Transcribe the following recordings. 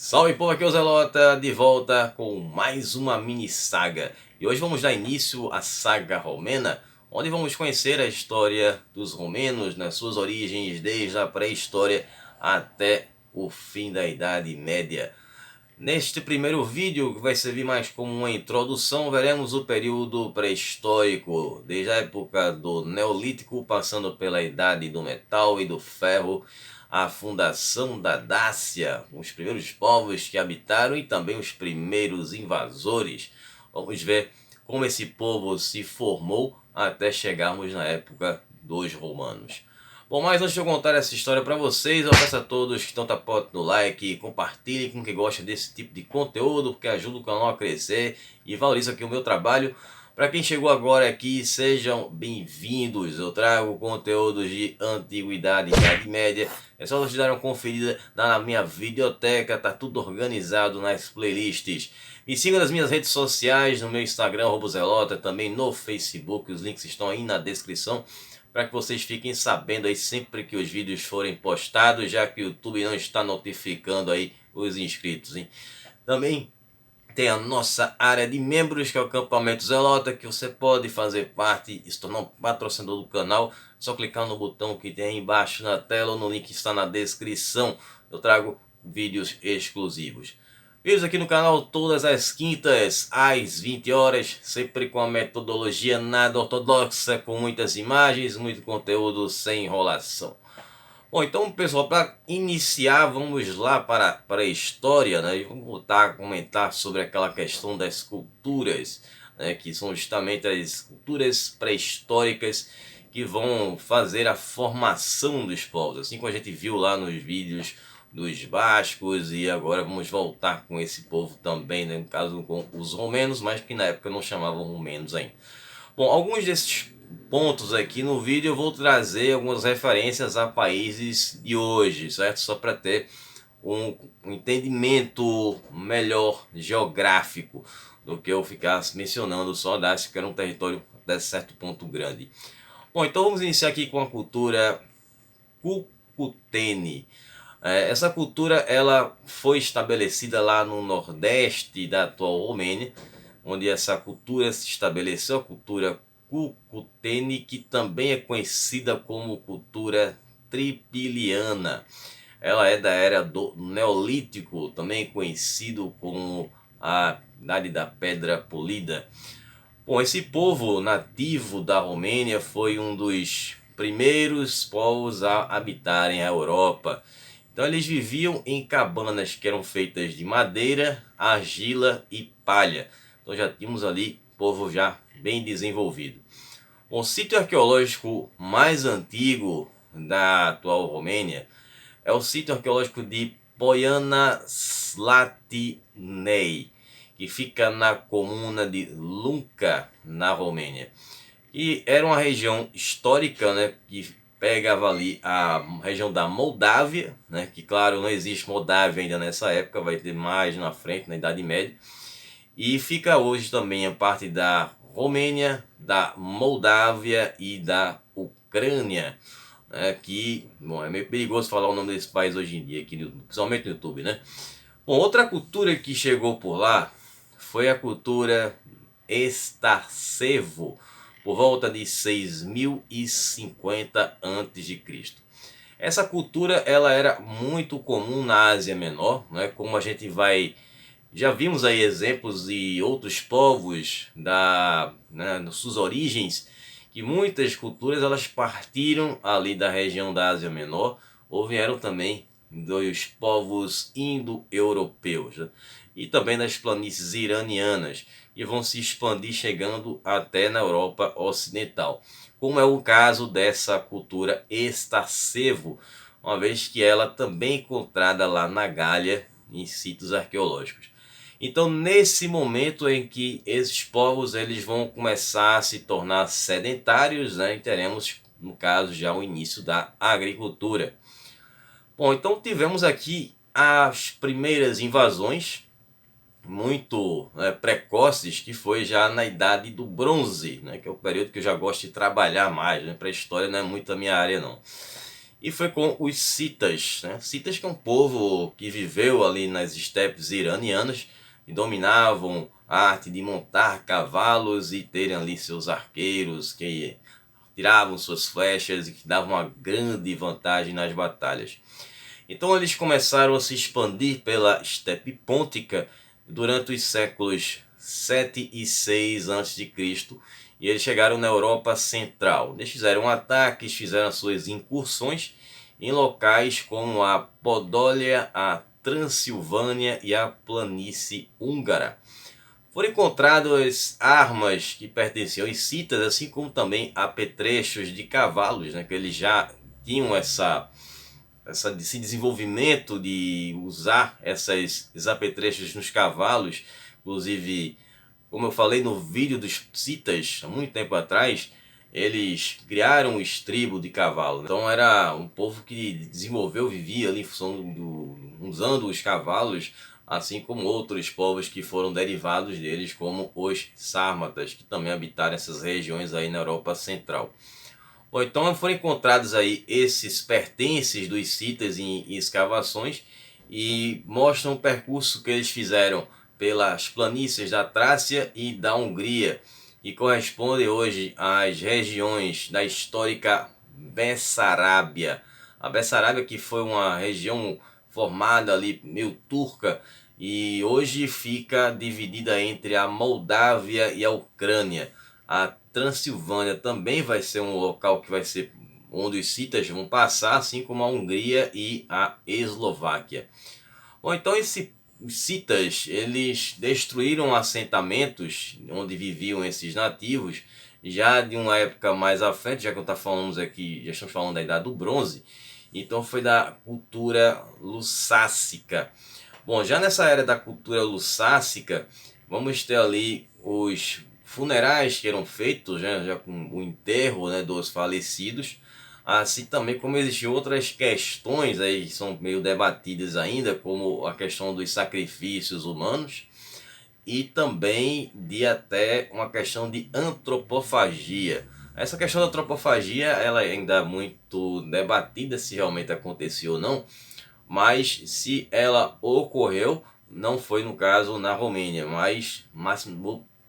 Salve povo, aqui é o Zelota, de volta com mais uma mini saga. E hoje vamos dar início à saga romena, onde vamos conhecer a história dos romenos nas suas origens, desde a pré-história até o fim da Idade Média. Neste primeiro vídeo, que vai servir mais como uma introdução, veremos o período pré-histórico, desde a época do Neolítico, passando pela Idade do Metal e do Ferro, a fundação da Dácia, os primeiros povos que habitaram e também os primeiros invasores. Vamos ver como esse povo se formou até chegarmos na época dos romanos. Bom, mas antes de eu contar essa história para vocês, eu peço a todos que estão tapando no like, compartilhem com quem gosta desse tipo de conteúdo, porque ajuda o canal a crescer e valoriza aqui o meu trabalho. Para quem chegou agora aqui, sejam bem-vindos. Eu trago conteúdos de antiguidade e Idade Média. É só vocês darem uma conferida na minha videoteca, tá tudo organizado nas playlists. Me sigam nas minhas redes sociais, no meu Instagram, @zelota, também no Facebook, os links estão aí na descrição, para que vocês fiquem sabendo aí sempre que os vídeos forem postados, já que o YouTube não está notificando aí os inscritos, hein? Também tem a nossa área de membros, que é o Acampamento Zelota, que você pode fazer parte e se tornar um patrocinador do canal. Só clicar no botão que tem aí embaixo na tela ou no link que está na descrição. Eu trago vídeos exclusivos. Vídeos aqui no canal todas as quintas às 20 horas, sempre com a metodologia nada ortodoxa, com muitas imagens, muito conteúdo sem enrolação. Bom, então pessoal, para iniciar, vamos lá para a história, né? E vamos voltar a comentar sobre aquela questão das culturas, né? Que são justamente as culturas pré-históricas que vão fazer a formação dos povos, assim como a gente viu lá nos vídeos dos bascos, e agora vamos voltar com esse povo também, né? No caso com os romenos, mas que na época não chamavam romenos ainda. Bom, alguns desses pontos aqui no vídeo eu vou trazer algumas referências a países de hoje, certo? Só para ter um entendimento melhor geográfico do que eu ficasse mencionando só a Dácia, que era um território até certo ponto grande. Bom, então vamos iniciar aqui com a cultura Cucuteni. Essa cultura ela foi estabelecida lá no nordeste da atual Romênia, onde essa cultura se estabeleceu, a cultura Cucuteni, que também é conhecida como cultura tripiliana. Ela é da era do Neolítico, também conhecido como a Idade da Pedra Polida. Bom, esse povo nativo da Romênia foi um dos primeiros povos a habitarem a Europa. Então eles viviam em cabanas que eram feitas de madeira, argila e palha. Então já tínhamos ali povo já bem desenvolvido. O sítio arqueológico mais antigo da atual Romênia é o sítio arqueológico de Poiana Slatinei, que fica na comuna de Lunca, na Romênia. E era uma região histórica, né, que pegava ali a região da Moldávia, né, que claro, não existe Moldávia ainda nessa época, vai ter mais na frente, na Idade Média. E fica hoje também a parte da Romênia, da Moldávia e da Ucrânia, né, que, bom, é meio perigoso falar o nome desse país hoje em dia, aqui principalmente no YouTube, né? Bom, outra cultura que chegou por lá foi a cultura Estarcevo, por volta de 6050 a.C. Essa cultura ela era muito comum na Ásia Menor, né? Como a gente vai, já vimos aí exemplos de outros povos nas suas origens, que muitas culturas elas partiram ali da região da Ásia Menor ou vieram também dos povos indo-europeus, né? E também das planícies iranianas, que vão se expandir chegando até na Europa Ocidental, como é o caso dessa cultura Estarcevo, uma vez que ela também é encontrada lá na Gália, em sítios arqueológicos. Então, nesse momento em que esses povos eles vão começar a se tornar sedentários, né, e teremos, no caso, já o início da agricultura. Bom, então tivemos aqui as primeiras invasões, muito precoces, que foi já na Idade do Bronze, né, que é o período que eu já gosto de trabalhar mais, né, para a história não é muito a minha área não. E foi com os citas, né? Citas que é um povo que viveu ali nas estepes iranianas e dominavam a arte de montar cavalos e terem ali seus arqueiros que tiravam suas flechas e que davam uma grande vantagem nas batalhas. Então eles começaram a se expandir pela estepe pôntica durante os séculos 7 e 6 a.C. E eles chegaram na Europa Central. Eles fizeram ataques, fizeram suas incursões em locais como a Podólia, a Transilvânia e a planície húngara. Foram encontradas armas que pertenciam aos citas, assim como também apetrechos de cavalos, né, que eles já tinham esse desenvolvimento de usar esses apetrechos nos cavalos. Inclusive, como eu falei no vídeo dos citas, há muito tempo atrás, eles criaram o estribo de cavalo. Então era um povo que desenvolveu, vivia ali em função usando os cavalos, assim como outros povos que foram derivados deles, como os sármatas, que também habitaram essas regiões aí na Europa Central. Bom, então foram encontrados aí esses pertences dos citas em escavações e mostram o percurso que eles fizeram pelas planícies da Trácia e da Hungria, e corresponde hoje às regiões da histórica Bessarábia. A Bessarábia, que foi uma região formada ali meio turca e hoje fica dividida entre a Moldávia e a Ucrânia. A Transilvânia também vai ser um local que vai ser onde os citas vão passar, assim como a Hungria e a Eslováquia. Bom, então os citas, eles destruíram assentamentos onde viviam esses nativos já de uma época mais à frente, já que já estamos falando da Idade do Bronze. Então foi da cultura lussácica. Bom, já nessa era da cultura lussácica, vamos ter ali os funerais que eram feitos, né, já com o enterro, né, dos falecidos, assim também como existiam outras questões aí que são meio debatidas ainda, como a questão dos sacrifícios humanos e também de até uma questão de antropofagia. Essa questão da antropofagia ela ainda é muito debatida se realmente aconteceu ou não, mas se ela ocorreu, não foi no caso na Romênia, mas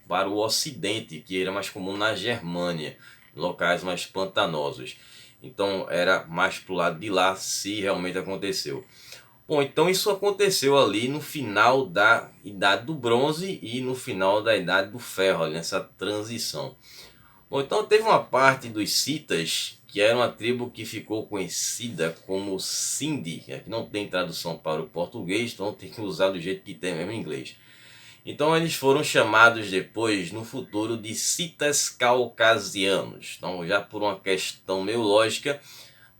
para o Ocidente, que era mais comum na Germânia, locais mais pantanosos. Então era mais para o lado de lá se realmente aconteceu. Bom, então isso aconteceu ali no final da Idade do Bronze e no final da Idade do Ferro, ali nessa transição. Bom, então teve uma parte dos citas que era uma tribo que ficou conhecida como Sindhi, que não tem tradução para o português, então tem que usar do jeito que tem mesmo em inglês. Então eles foram chamados depois, no futuro, de citas caucasianos. Então já por uma questão meio lógica,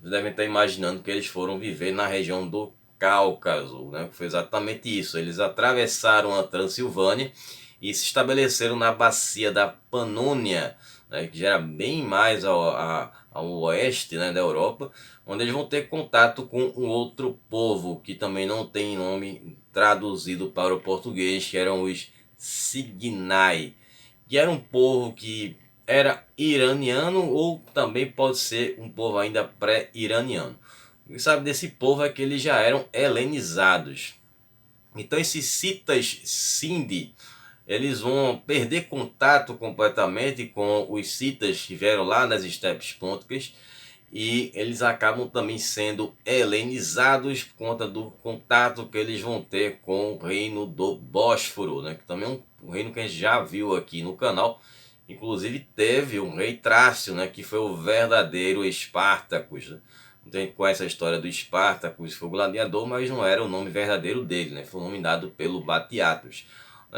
vocês devem estar imaginando que eles foram viver na região do Cáucaso, né? Foi exatamente isso. Eles atravessaram a Transilvânia e se estabeleceram na bacia da Panônia, né, que já era bem mais ao oeste, né, da Europa, onde eles vão ter contato com um outro povo que também não tem nome traduzido para o português, que eram os Signai, que era um povo que era iraniano ou também pode ser um povo ainda pré-iraniano. O que sabe desse povo é que eles já eram helenizados. Então esses citas Sindhi, eles vão perder contato completamente com os citas que vieram lá nas estepes pônticas e eles acabam também sendo helenizados por conta do contato que eles vão ter com o reino do Bósforo, né? Que também é um reino que a gente já viu aqui no canal. Inclusive teve um rei Trácio, né? Que foi o verdadeiro Espartacus, né? Então a gente conhece a história do Espartacus, foi o gladiador, mas não era o nome verdadeiro dele, né? Foi o nome dado pelo Batiatus.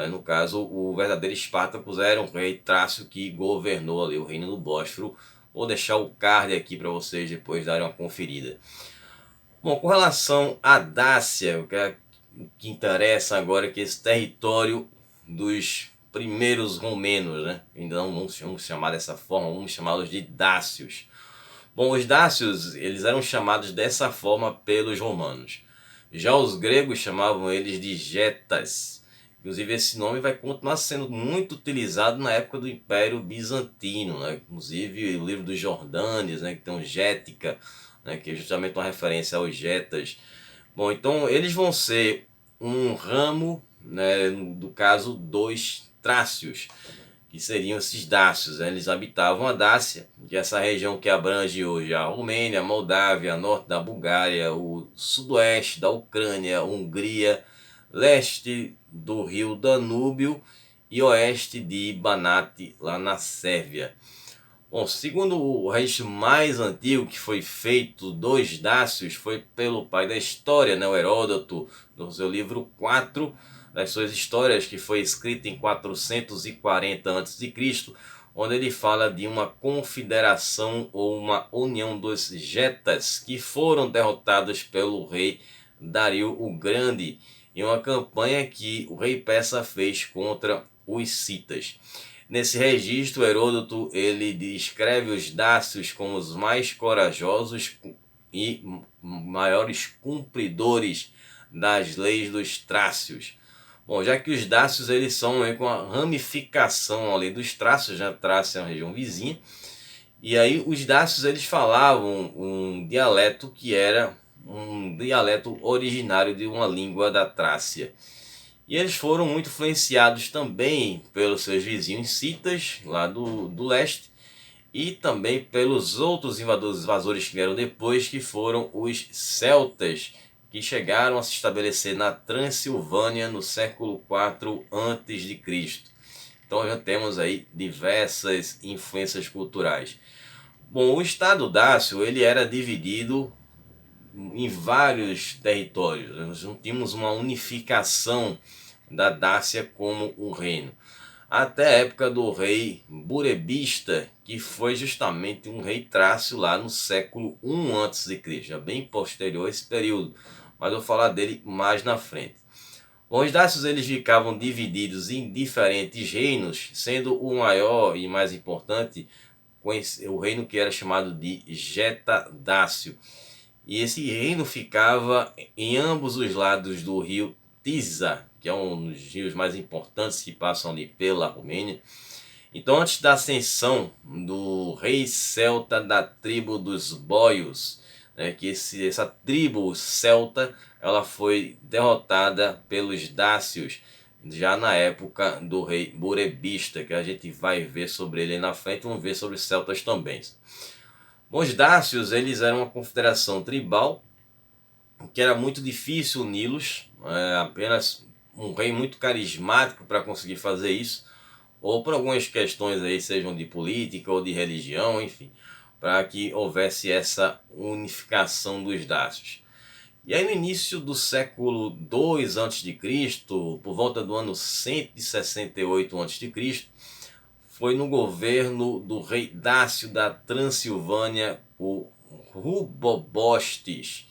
No caso, o verdadeiro Espartacus era um rei Trácio que governou ali o reino do Bósforo. Vou deixar o card aqui para vocês depois darem uma conferida. Bom, com relação à Dácia, o que interessa agora é que esse território dos primeiros romenos, né? Ainda não vamos chamar dessa forma, vamos chamá-los de dácios. Bom, os dácios, eles eram chamados dessa forma pelos romanos. Já os gregos chamavam eles de getas. Inclusive esse nome vai continuar sendo muito utilizado na época do Império Bizantino, né? Inclusive o livro dos Jordânios, né, que tem um Gética, né, que é justamente uma referência aos getas. Bom, então eles vão ser um ramo, né, do caso dos trácios, que seriam esses dácios, né? Eles habitavam a Dácia, que é essa região que abrange hoje a Romênia, a Moldávia, norte da Bulgária, o sudoeste da Ucrânia, Hungria, leste do rio Danúbio e oeste de Banat, lá na Sérvia. Bom, segundo o registro mais antigo que foi feito dos dácios foi pelo pai da história, né, o Heródoto, no seu livro 4 das suas histórias, que foi escrito em 440 a.C., onde ele fala de uma confederação ou uma união dos getas que foram derrotados pelo rei Dario o Grande em uma campanha que o rei persa fez contra os citas. Nesse registro, Heródoto ele descreve os dácios como os mais corajosos e maiores cumpridores das leis dos trácios. Bom, já que os dácios eles são com a ramificação ali dos trácios, né? Trácia é uma região vizinha, e aí os dácios eles falavam um dialeto que era um dialeto originário de uma língua da Trácia. E eles foram muito influenciados também pelos seus vizinhos citas, lá do leste, e também pelos outros invasores que vieram depois, que foram os celtas, que chegaram a se estabelecer na Transilvânia no século IV a.C. Então já temos aí diversas influências culturais. Bom, o Estado dácio ele era dividido em vários territórios. Nós não tínhamos uma unificação da Dácia como um reino. Até a época do rei Burebista, que foi justamente um rei trácio lá no século I a.C., já bem posterior a esse período, mas eu vou falar dele mais na frente. Bom, os dácios eles ficavam divididos em diferentes reinos, sendo o maior e mais importante o reino que era chamado de Geta-dácio. E esse reino ficava em ambos os lados do rio Tisa, que é um dos rios mais importantes que passam ali pela Romênia. Então, antes da ascensão do rei celta da tribo dos Boios, né, que essa tribo celta ela foi derrotada pelos dácios já na época do rei Burebista, que a gente vai ver sobre ele aí na frente, vamos ver sobre os celtas também. Os dácios eles eram uma confederação tribal que era muito difícil uni-los, apenas um rei muito carismático para conseguir fazer isso, ou por algumas questões aí, sejam de política ou de religião, enfim, para que houvesse essa unificação dos dácios. E aí no início do século II a.C., por volta do ano 168 a.C., foi no governo do rei Dácio da Transilvânia, o Rubobostes,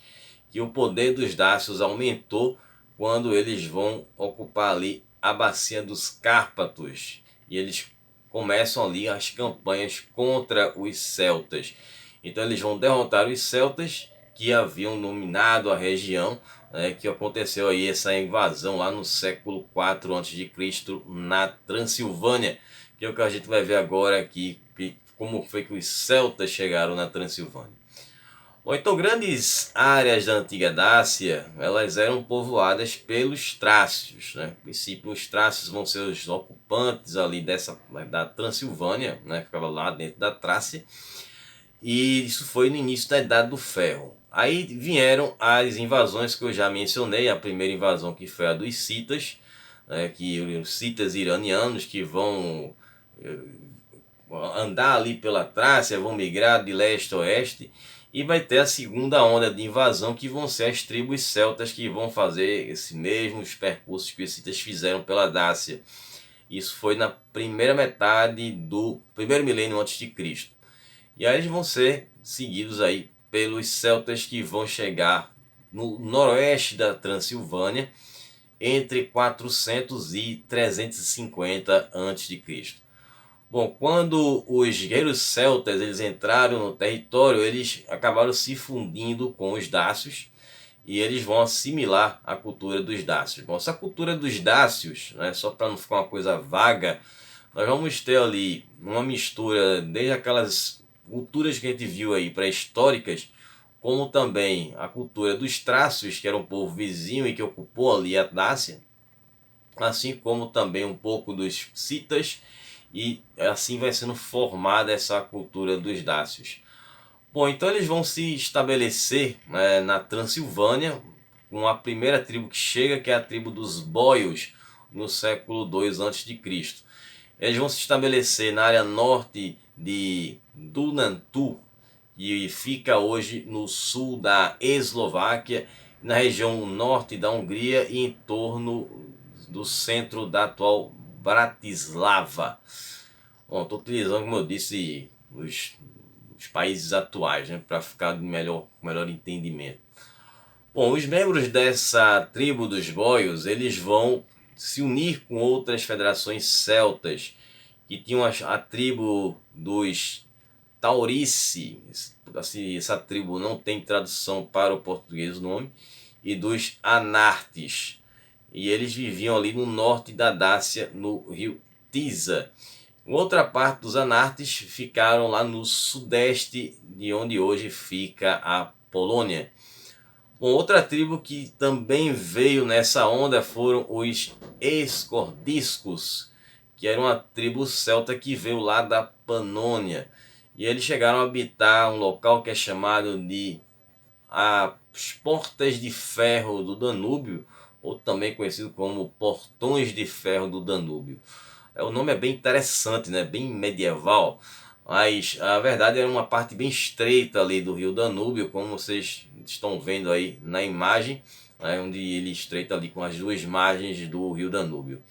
que o poder dos dácios aumentou quando eles vão ocupar ali a bacia dos Cárpatos. E eles começam ali as campanhas contra os celtas. Então eles vão derrotar os celtas que haviam dominado a região, né, que aconteceu aí essa invasão lá no século IV a.C. na Transilvânia, que é o que a gente vai ver agora aqui, como foi que os celtas chegaram na Transilvânia. Bom, então grandes áreas da antiga Dácia, elas eram povoadas pelos trácios, né? A princípio os trácios vão ser os ocupantes ali da Transilvânia, né? Ficava lá dentro da Trácia, e isso foi no início da Idade do Ferro. Aí vieram as invasões que eu já mencionei, a primeira invasão que foi a dos citas, né? Que os citas iranianos que vão andar ali pela Trácia, vão migrar de leste a oeste, e vai ter a segunda onda de invasão, que vão ser as tribos celtas que vão fazer esses mesmos percursos que os citas fizeram pela Dácia. Isso foi na primeira metade do primeiro milênio antes de Cristo. E aí eles vão ser seguidos aí pelos celtas que vão chegar no noroeste da Transilvânia entre 400 e 350 a.C. Bom, quando os guerreiros celtas eles entraram no território, eles acabaram se fundindo com os dácios e eles vão assimilar a cultura dos dácios. Bom, essa cultura dos dácios, né, só para não ficar uma coisa vaga, nós vamos ter ali uma mistura desde aquelas culturas que a gente viu aí pré-históricas, como também a cultura dos Trácios, que era um povo vizinho e que ocupou ali a Dácia, assim como também um pouco dos Citas, e assim vai sendo formada essa cultura dos Dácios. Bom, então eles vão se estabelecer, né, na Transilvânia, com a primeira tribo que chega, que é a tribo dos Boios, no século II a.C. Eles vão se estabelecer na área norte de Dunantu, que fica hoje no sul da Eslováquia, na região norte da Hungria e em torno do centro da atual Bratislava. Bom, estou utilizando, como eu disse, os países atuais, né, para ficar de melhor entendimento. Bom, os membros dessa tribo dos Boios, eles vão se unir com outras federações celtas, que tinham a tribo dos Taurici, assim, essa tribo não tem tradução para o português o nome, e dos Anartes. E eles viviam ali no norte da Dácia, no rio Tisa. Outra parte dos Anartes ficaram lá no sudeste, de onde hoje fica a Polônia. Outra tribo que também veio nessa onda foram os Escordiscos, que era uma tribo celta que veio lá da Panônia. E eles chegaram a habitar um local que é chamado de as Portas de Ferro do Danúbio, ou também conhecido como Portões de Ferro do Danúbio. O nome é bem interessante, né? Bem medieval, mas a verdade era uma parte bem estreita ali do rio Danúbio, como vocês estão vendo aí na imagem, né? Onde ele estreita ali com as duas margens do rio Danúbio.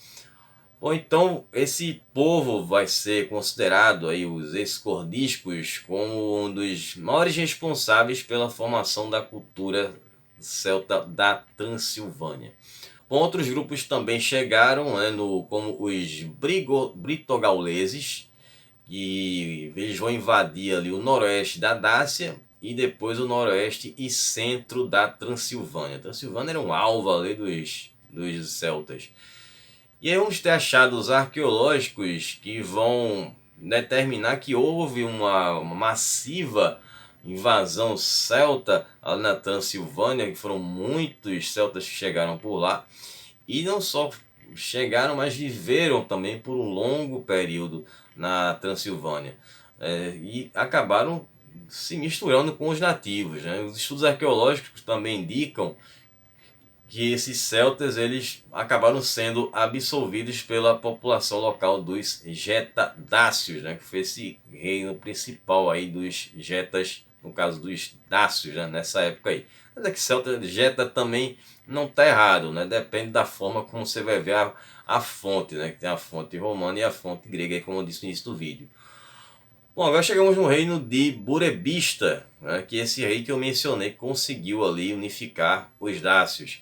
Ou então esse povo vai ser considerado aí, os escordiscos, como um dos maiores responsáveis pela formação da cultura celta da Transilvânia. Outros grupos também chegaram, né, como os britogauleses, que eles vão invadir ali o noroeste da Dácia e depois o noroeste e centro da Transilvânia. A Transilvânia era um alvo ali dos celtas. E aí vamos ter achados arqueológicos que vão determinar que houve uma massiva invasão celta ali na Transilvânia, que foram muitos celtas que chegaram por lá. E não só chegaram, mas viveram também por um longo período na Transilvânia. E acabaram se misturando com os nativos, né? Os estudos arqueológicos também indicam que esses celtas eles acabaram sendo absolvidos pela população local dos Getadácios, né? Que foi esse reino principal aí dos Getas, no caso dos Dácios, né? Nessa época aí. Mas é que celta, Geta também não está errado, né? Depende da forma como você vai ver a fonte, né? Que tem a fonte romana e a fonte grega, como eu disse no início do vídeo. Bom, agora chegamos no reino de Burebista, né? Que é esse rei que eu mencionei conseguiu ali unificar os Dácios.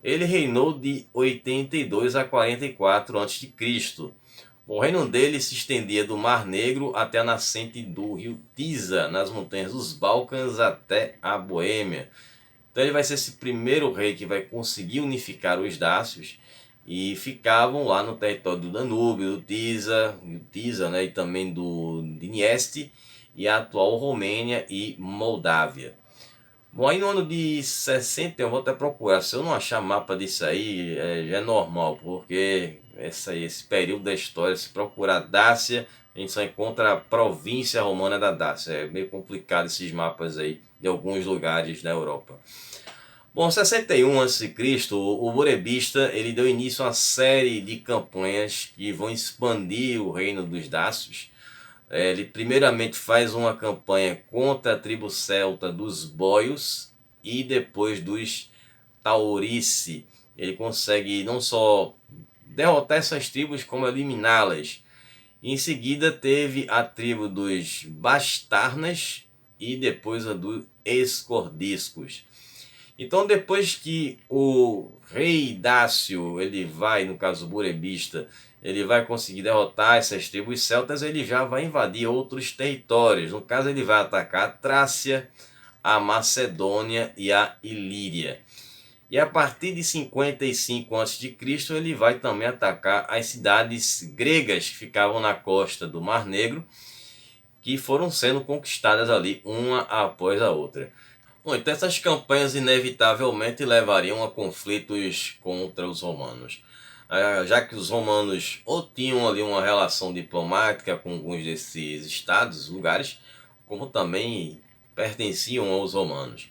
Ele reinou de 82 a 44 a.C. O reino dele se estendia do Mar Negro até a nascente do rio Tisa, nas montanhas dos Balcãs até a Boêmia. Então ele vai ser esse primeiro rei que vai conseguir unificar os Dácios, e ficavam lá no território do Danúbio, do Tisa, né, e também do Dnieste, e a atual Romênia e Moldávia. Bom, aí no ano de 60, eu vou até procurar, se eu não achar mapa disso aí, já é normal, porque esse período da história, se procurar Dácia, a gente só encontra a província romana da Dácia. É meio complicado esses mapas aí de alguns lugares da Europa. Bom, em 61 a.C., o Burebista ele deu início a uma série de campanhas que vão expandir o reino dos Dácios. Ele primeiramente faz uma campanha contra a tribo celta dos Boios e depois dos Taurici. Ele consegue não só derrotar essas tribos, como eliminá-las. Em seguida teve a tribo dos Bastarnas e depois a dos Escordiscos. Então depois que o rei Dácio, ele vai, no caso burebista, ele vai conseguir derrotar essas tribos celtas, ele já vai invadir outros territórios. No caso ele vai atacar a Trácia, a Macedônia e a Ilíria. E a partir de 55 a.C. ele vai também atacar as cidades gregas que ficavam na costa do Mar Negro, que foram sendo conquistadas ali uma após a outra. Bom, então essas campanhas inevitavelmente levariam a conflitos contra os romanos. Já que os romanos ou tinham ali uma relação diplomática com alguns desses estados, lugares, como também pertenciam aos romanos.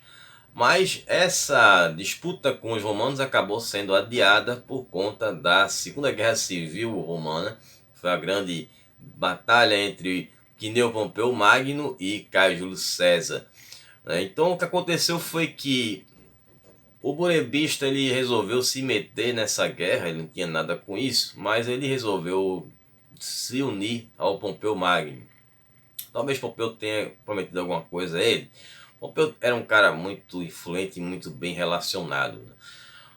Mas essa disputa com os romanos acabou sendo adiada por conta da Segunda Guerra Civil Romana. Foi a grande batalha entre Cneo Pompeu Magno e Caio Júlio César. Então o que aconteceu foi que o burebista ele resolveu se meter nessa guerra, ele não tinha nada com isso, mas ele resolveu se unir ao Pompeu Magno. Talvez Pompeu tenha prometido alguma coisa a ele. Pompeu era um cara muito influente e muito bem relacionado, né?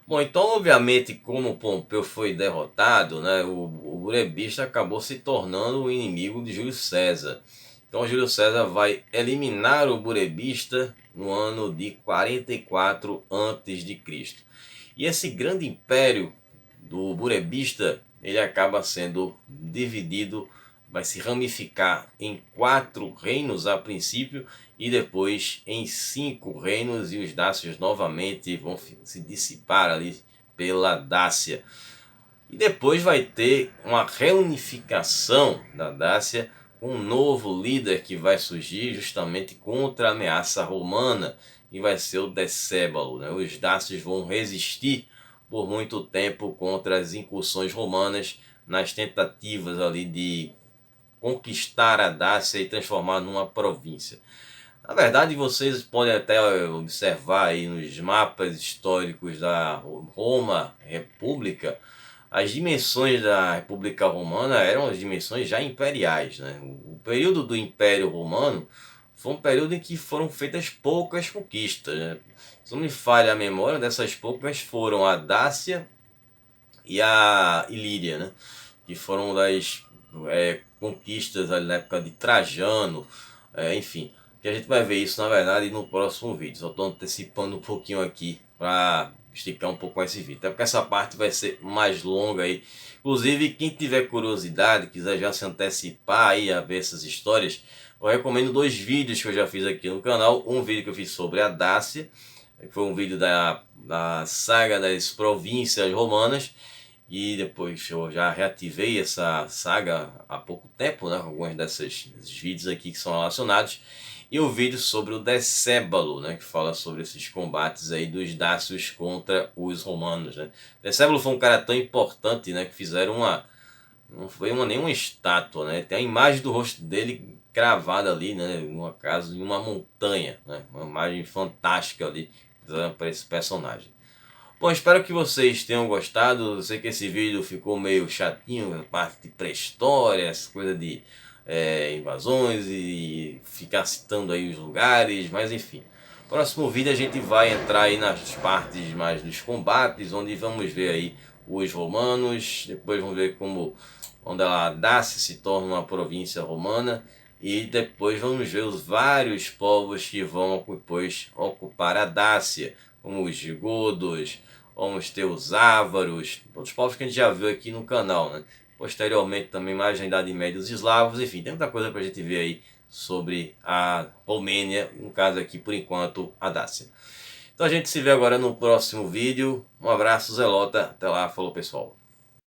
Bom, então obviamente como Pompeu foi derrotado, né, o burebista acabou se tornando o inimigo de Júlio César. Então Júlio César vai eliminar o burebista no ano de 44 a.C. E esse grande império do burebista, ele acaba sendo dividido, vai se ramificar em 4 reinos a princípio e depois em 5 reinos, e os dácios novamente vão se dissipar ali pela Dácia. E depois vai ter uma reunificação da Dácia com um novo líder que vai surgir justamente contra a ameaça romana, e vai ser o Decébalo, né? Os dácios vão resistir por muito tempo contra as incursões romanas nas tentativas ali de conquistar a Dácia e transformar numa província. Na verdade, vocês podem até observar aí nos mapas históricos da Roma República, as dimensões da República Romana eram as dimensões já imperiais, né? O período do Império Romano foi um período em que foram feitas poucas conquistas, né? Se não me falha a memória, dessas poucas foram a Dácia e a Ilíria, né? Que foram das conquistas ali na época de Trajano, enfim. Que a gente vai ver isso na verdade no próximo vídeo. Só estou antecipando um pouquinho aqui para esticar um pouco mais esse vídeo, até porque essa parte vai ser mais longa aí. Inclusive, quem tiver curiosidade, quiser já se antecipar aí a ver essas histórias, eu recomendo 2 vídeos que eu já fiz aqui no canal. Um vídeo que eu fiz sobre a Dácia, que foi um vídeo da saga das províncias romanas, e depois eu já reativei essa saga há pouco tempo, né? Alguns desses vídeos aqui que são relacionados. E o vídeo sobre o Decébalo, né? Que fala sobre esses combates aí dos dácios contra os romanos, né? Decébalo foi um cara tão importante, né? Que fizeram não foi nenhuma estátua, né? Tem a imagem do rosto dele cravada ali, né? No caso, em uma montanha, né? Uma imagem fantástica ali para esse personagem. Bom, espero que vocês tenham gostado. Eu sei que esse vídeo ficou meio chatinho, a parte de pré-história, essa coisa de invasões e ficar citando aí os lugares, mas enfim. Próximo vídeo a gente vai entrar aí nas partes mais dos combates, onde vamos ver aí os romanos, depois vamos ver onde a Dácia se torna uma província romana, e depois vamos ver os vários povos que vão depois ocupar a Dácia, como os godos, vamos ter os ávaros, outros povos que a gente já viu aqui no canal, né? Posteriormente também mais na Idade Média os eslavos, enfim, tem muita coisa para a gente ver aí sobre a Romênia, no caso aqui por enquanto a Dácia. Então a gente se vê agora no próximo vídeo. Um abraço, Zelota, até lá, falou pessoal.